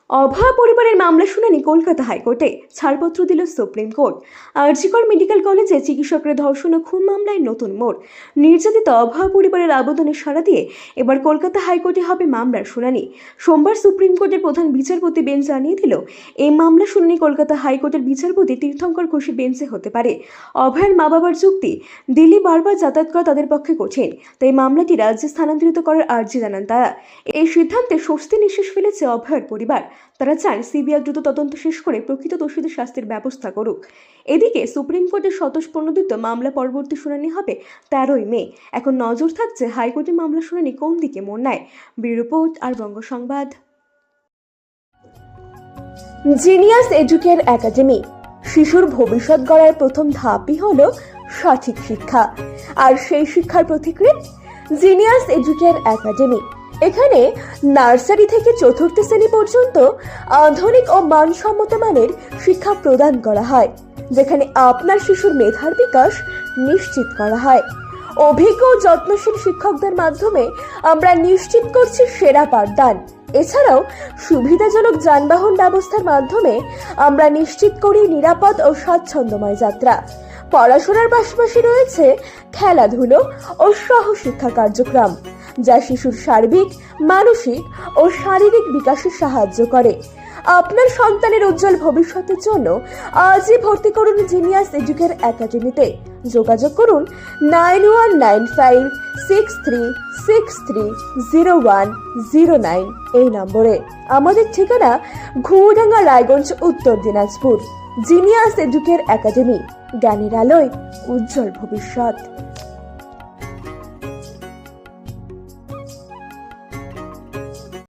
অভয়া পরিবারের মামলা শুনানি কলকাতা হাইকোর্টে, ছাড়পত্র দিল সুপ্রিম কোর্ট। আরজি কর মেডিকেল কলেজে চিকিৎসকের ধর্ষণ ও খুন মামলায় নতুন মোড়। নির্যাতিত অভয়া পরিবারের আবেদনে সাড়া দিয়ে এবার কলকাতা হাইকোর্টে হবে মামলার শুনানি। সোমবার সুপ্রিম কোর্টের প্রধান বিচারপতি বেঞ্চ জানিয়ে দিল, এই মামলা শুনানি কলকাতা হাইকোর্টের বিচারপতি তীর্থঙ্কর ঘোষের বেঞ্চে হতে পারে। অভয়ার মা বাবার যুক্তি, দিল্লি বারবার যাতায়াত করা তাদের পক্ষে কঠিন, তাই মামলাটি রাজ্যে স্থানান্তরিত করার আর্জি জানান তারা। এই সিদ্ধান্তে স্বস্তি নিঃশ্বাস ফেলেছে অভয়ার পরিবার। তারা চান সিবিআই দ্রুত তদন্ত শেষ করে প্রকৃত দোষীদের শাস্তির ব্যবস্থা করুক। এদিকে সুপ্রিম কোর্টের স্বতঃপ্রণোদিত মামলা পরবর্তী শুনানি হবে 13ই মে। এখন নজর থাকছে হাইকোর্টে মামলা শুনানি কোন দিকে মোড় নেয়। ব্যুরো রিপোর্ট আর বঙ্গ সংবাদ। Genius educare academy. শিশুর ভবিষ্যৎ গড়ার প্রথম ধাপই হলো সঠিক শিক্ষা, আর সেই শিক্ষার প্রতিক্রিয়া জিনিয়াস এডুকেয়ার একাডেমি। এখানে নার্সারি থেকে চতুর্থ শ্রেণী পর্যন্ত আধুনিক ও মানসম্মত মানের শিক্ষা প্রদান করা হয়, যেখানে আপনার শিশুর মেধার বিকাশ নিশ্চিত করা হয়। অভিজ্ঞ ও যত্নশীল শিক্ষকদের মাধ্যমে আমরা নিশ্চিত করছি সেরা পাঠদান। এছাড়াও সুবিধাজনক যানবাহন ব্যবস্থার মাধ্যমে আমরা নিশ্চিত করি নিরাপদ ও স্বাচ্ছন্দ্যময় যাত্রা। পড়াশোনার পাশাপাশি রয়েছে খেলাধুলো ও সহশিক্ষা কার্যক্রম, যা শিশুর সার্বিক, মানসিক ও শারীরিক বিকাশে সাহায্য করে। আপনার সন্তানের উজ্জ্বল ভবিষ্যতের জন্য আজই ভর্তি করুন জিনিয়াস এডুকেয়ার একাডেমিতে। যোগাযোগ করুন 919563630109 এই নম্বরে। আমাদের ঠিকানা ঘুঘুডাঙ্গা, রায়গঞ্জ, উত্তর দিনাজপুর। জিনিয়াস এডুকেয়ার একাডেমি, জ্ঞানের আলোয় উজ্জ্বল ভবিষ্যৎ।